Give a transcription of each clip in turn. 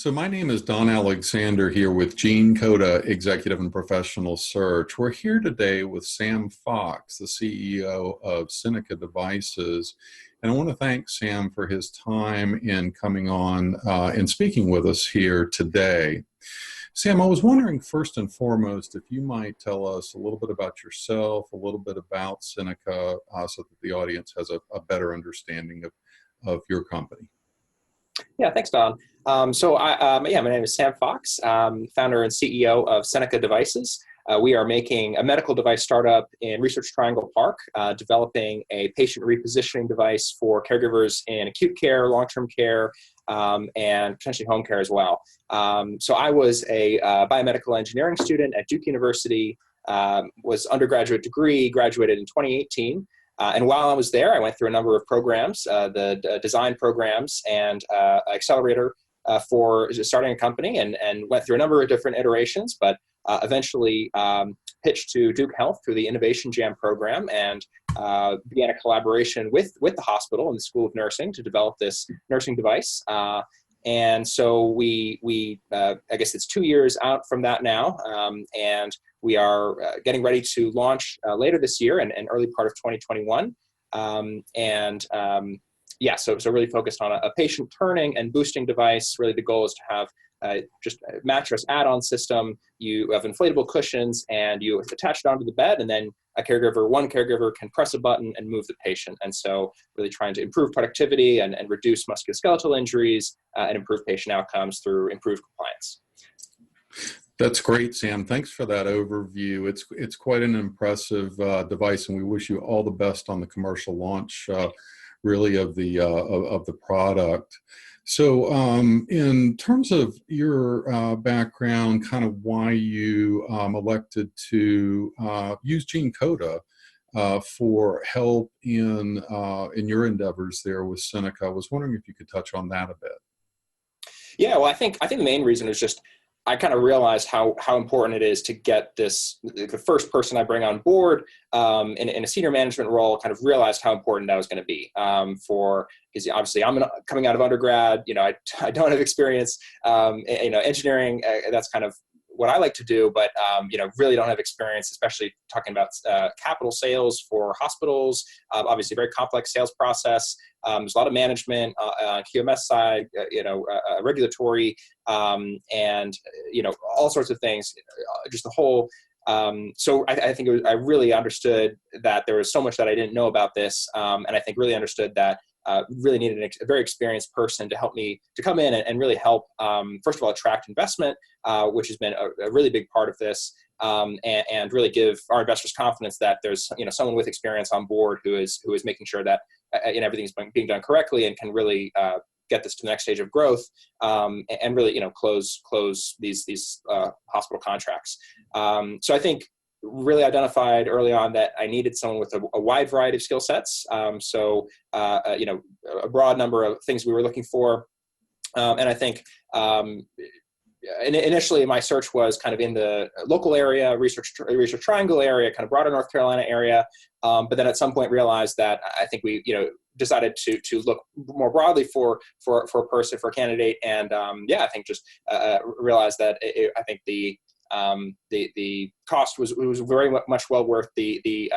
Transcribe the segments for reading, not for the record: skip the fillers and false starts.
So my name is Don Alexander here with Gene Coda, Executive and Professional Search. We're here today with Sam Fox, the CEO of Seneca Devices. And I want to thank Sam for his time in coming on and speaking with us here today. Sam, I was wondering first and foremost if you might tell us a little bit about yourself, a little bit about Seneca, so that the audience has a better understanding of your company. Yeah, thanks, Don. My name is Sam Fox, founder and CEO of Seneca Devices. We are making a medical device startup in Research Triangle Park, developing a patient repositioning device for caregivers in acute care, long-term care, and potentially home care as well. I was a biomedical engineering student at Duke University, was undergraduate degree, graduated in 2018. And while I was there, I went through a number of programs, the design programs and accelerator for starting a company, and went through a number of different iterations, but eventually pitched to Duke Health through the Innovation Jam program and began a collaboration with the hospital and the School of Nursing to develop this nursing device. And so I guess it's 2 years out from that now, and we are getting ready to launch later this year and early part of 2021. So really focused on a patient turning and boosting device. Really the goal is to have just a mattress add-on system. You have inflatable cushions and you attach it onto the bed, and then one caregiver can press a button and move the patient. And so really trying to improve productivity and reduce musculoskeletal injuries and improve patient outcomes through improved compliance. That's great, Sam. Thanks for that overview. It's quite an impressive device, and we wish you all the best on the commercial launch, really, of the product. So, in terms of your background, kind of why you elected to use Gene Coda for help in your endeavors there with Seneca, I was wondering if you could touch on that a bit. Yeah, well, I think the main reason is just I kind of realized how important it is to get the first person I bring on board in a senior management role, kind of realized how important that was going to be because obviously I'm coming out of undergrad, I don't have experience, engineering, that's kind of what I like to do, but really don't have experience, especially talking about capital sales for hospitals. Obviously, a very complex sales process. There's a lot of management on QMS side, regulatory, and all sorts of things. Just the whole. So I think I really understood that there was so much that I didn't know about this, and I think really understood that. Really needed a very experienced person to help me to come in and really help, first of all, attract investment, which has been a really big part of this, and really give our investors confidence that there's someone with experience on board who is making sure that everything's being done correctly and can really get this to the next stage of growth, and really close these hospital contracts. So I think really identified early on that I needed someone with a wide variety of skill sets. A broad number of things we were looking for. And I think initially my search was kind of in the local area, Research Triangle area, kind of broader North Carolina area. But then at some point realized that I think we, decided to look more broadly for a candidate. And I think just realized that I think the cost was very much well worth the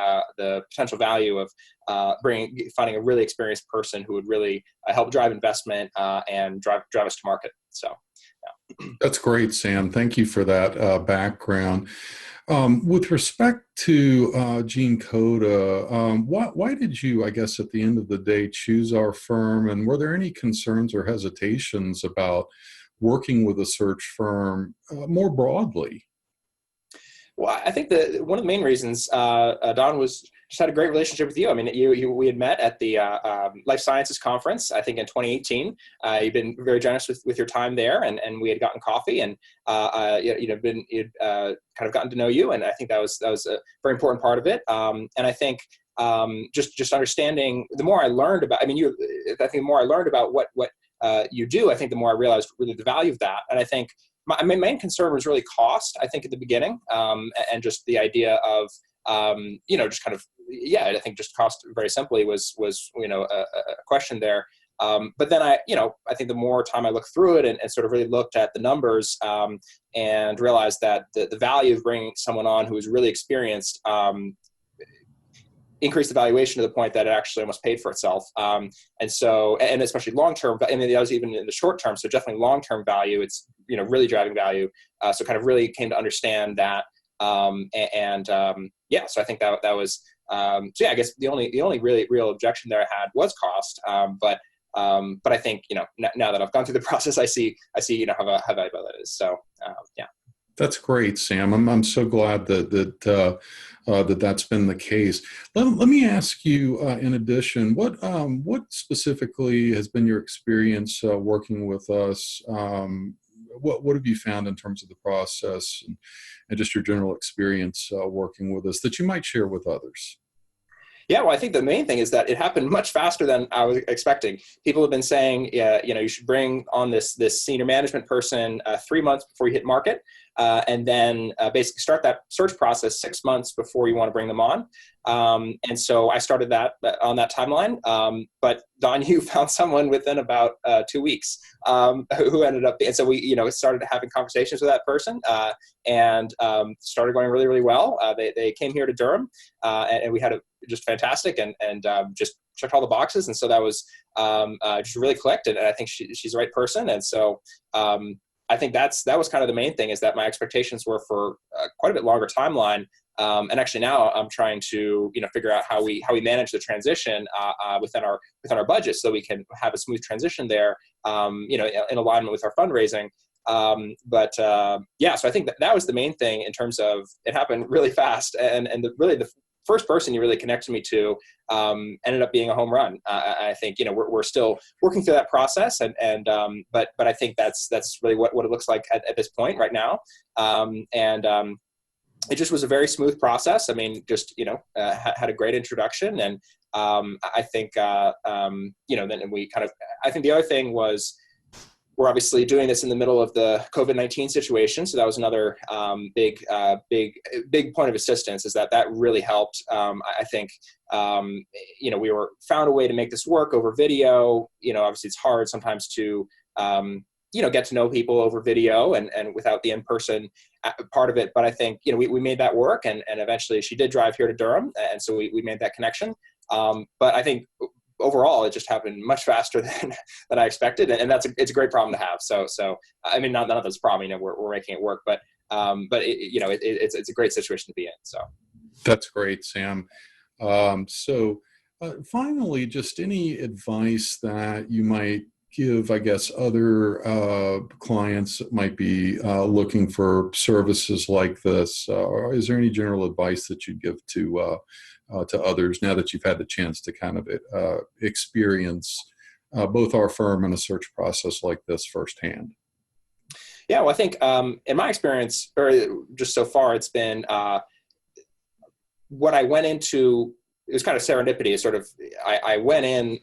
potential value of finding a really experienced person who would really help drive investment and drive us to market. So, yeah. That's great, Sam. Thank you for that background. With respect to Gene Coda, why did you, I guess, at the end of the day, choose our firm? And were there any concerns or hesitations about working with a search firm more broadly? Well, I think one of the main reasons, Don, was just had a great relationship with you. I mean, we had met at the Life Sciences Conference, I think in 2018. You've been very generous with your time there, and we had gotten coffee, and you'd kind of gotten to know you, and I think that was a very important part of it. And I think just understanding, the more I learned about, the more I learned about what you do, I think the more I realized really the value of that. And I think my main concern was really cost, I think, at the beginning, and just the idea of, just kind of, I think just cost very simply was a question there. But then I think the more time I looked through it and sort of really looked at the numbers and realized that the value of bringing someone on who was really experienced increased the valuation to the point that it actually almost paid for itself. And especially long-term, I mean, that was even in the short term. So definitely long-term value, it's, really driving value. So kind of really came to understand that. So I think that was, I guess the only really real objection there I had was cost. But I think, now that I've gone through the process, I see, how valuable that is. So, yeah. That's great, Sam. I'm so glad that's been the case. Let me ask you, in addition, what specifically has been your experience working with us? What have you found in terms of the process and just your general experience working with us that you might share with others? Yeah, well, I think the main thing is that it happened much faster than I was expecting. People have been saying, you should bring on this senior management person 3 months before you hit market, and then basically start that search process 6 months before you want to bring them on. And so I started that on that timeline. But Don, you found someone within about 2 weeks who ended up, and so we, started having conversations with that person and started going really, really well. They came here to Durham and we had just fantastic and just checked all the boxes. And so that was just really clicked. And I think she's the right person. And so I think that was kind of the main thing, is that my expectations were for quite a bit longer timeline. And actually now I'm trying to, figure out how we manage the transition within our budget so that we can have a smooth transition there, in alignment with our fundraising. So I think that was the main thing in terms of it happened really fast. And the first person you really connected me to ended up being a home run. I think, we're still working through that process but I think that's really what it looks like at this point right now. It just was a very smooth process. I mean, just, had a great introduction. And I think, then we I think the other thing was, we're obviously doing this in the middle of the COVID-19 situation. So that was another big point of assistance, is that really helped. I think, we found a way to make this work over video. Obviously it's hard sometimes to, get to know people over video and without the in-person part of it. But I think, we made that work, and eventually she did drive here to Durham. And so we made that connection. But I think overall, it just happened much faster than I expected. And it's a great problem to have. So, I mean, none of that's a problem, we're making it work, but it's a great situation to be in. So. That's great, Sam. Finally, just any advice that you might give, I guess, other clients that might be looking for services like this? Or is there any general advice that you'd give to others now that you've had the chance to kind of experience both our firm and a search process like this firsthand? Yeah, well, I think in my experience, or just so far, it's been what I went into. It was kind of serendipity. Sort of, I went in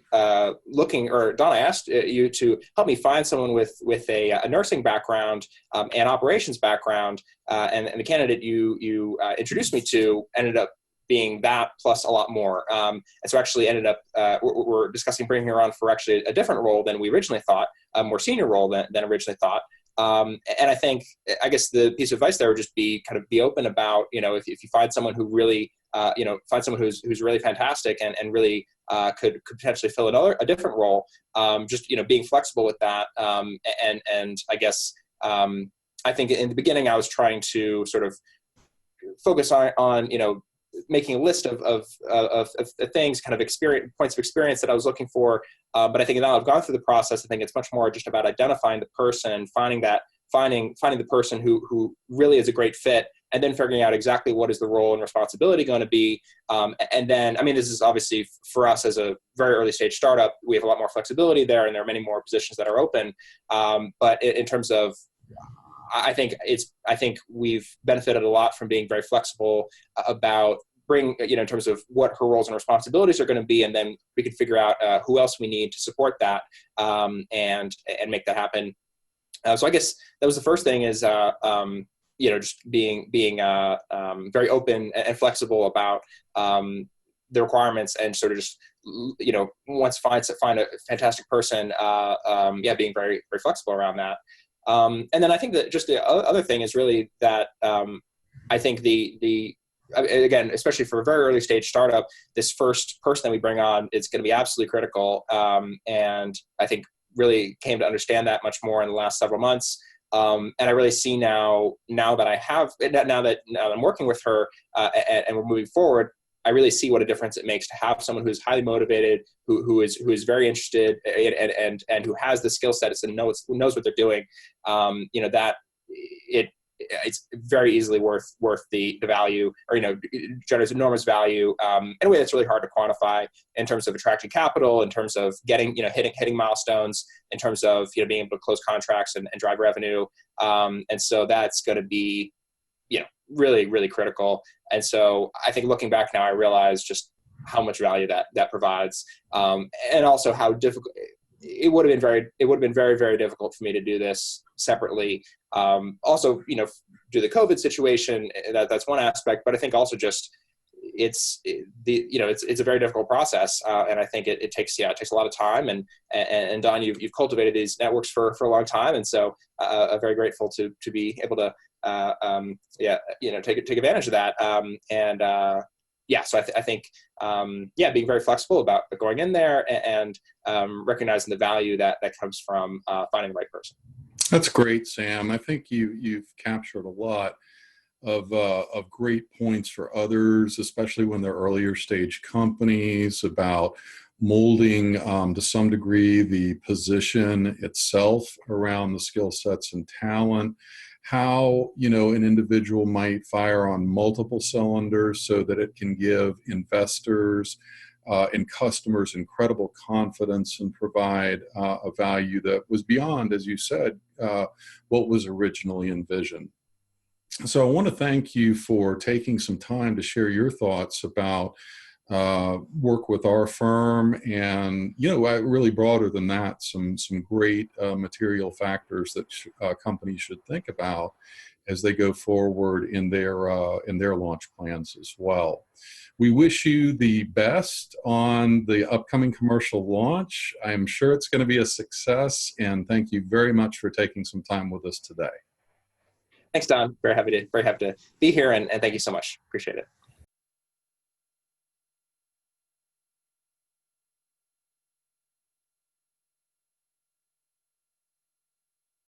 looking, or Don, I asked you to help me find someone with a nursing background and operations background, and the candidate you introduced me to ended up being that plus a lot more. And so actually ended up, we're discussing bringing her on for actually a different role than we originally thought, a more senior role than originally thought. And I guess the piece of advice there would just be kind of be open about, if you find someone who really, find someone who's really fantastic and really could potentially fill a different role, just, being flexible with that. And I guess, I think in the beginning I was trying to sort of focus on making a list of things, kind of points of experience that I was looking for. But I think now I've gone through the process, I think it's much more just about identifying the person, finding the person who really is a great fit, and then figuring out exactly what is the role and responsibility going to be. And then, I mean, this is obviously for us as a very early stage startup, we have a lot more flexibility there, and there are many more positions that are open. But in terms of, I think we've benefited a lot from being very flexible about in terms of what her roles and responsibilities are going to be, and then we can figure out who else we need to support that and make that happen. So I guess that was the first thing, is just being very open and flexible about the requirements and sort of just, once find a fantastic person, being very, very flexible around that. And then I think that just the other thing is really that I think again, especially for a very early stage startup, this first person that we bring on is going to be absolutely critical. And I think really came to understand that much more in the last several months. And I really see now that I'm working with her and we're moving forward, I really see what a difference it makes to have someone who's highly motivated, who is very interested and who has the skill sets and knows what they're doing. That it's very easily worth the value, or generates enormous value in a way that's really hard to quantify in terms of attracting capital, in terms of getting hitting milestones, in terms of being able to close contracts and drive revenue. And so that's going to be really, really critical. And so I think looking back now, I realize just how much value that provides, and also how difficult it would have been. Very, very difficult for me to do this separately. Also, due to the COVID situation, that's one aspect, but I think also just it's a very difficult process, and I think it takes a lot of time. And Don, you've cultivated these networks for a long time, and so I'm very grateful to be able to take advantage of that. So I think being very flexible about going in there and recognizing the value that comes from finding the right person. That's great, Sam. I think you've captured a lot of great points for others, especially when they're earlier stage companies, about molding to some degree the position itself around the skill sets and talent, how an individual might fire on multiple cylinders so that it can give investors and customers incredible confidence and provide a value that was beyond, as you said, what was originally envisioned. So I want to thank you for taking some time to share your thoughts about work with our firm, and really broader than that, some great material factors that companies should think about as they go forward in their launch plans as well. We wish you the best on the upcoming commercial launch. I'm sure it's going to be a success, and thank you very much for taking some time with us today. Thanks, Don. Very happy to be here, and thank you so much. Appreciate it.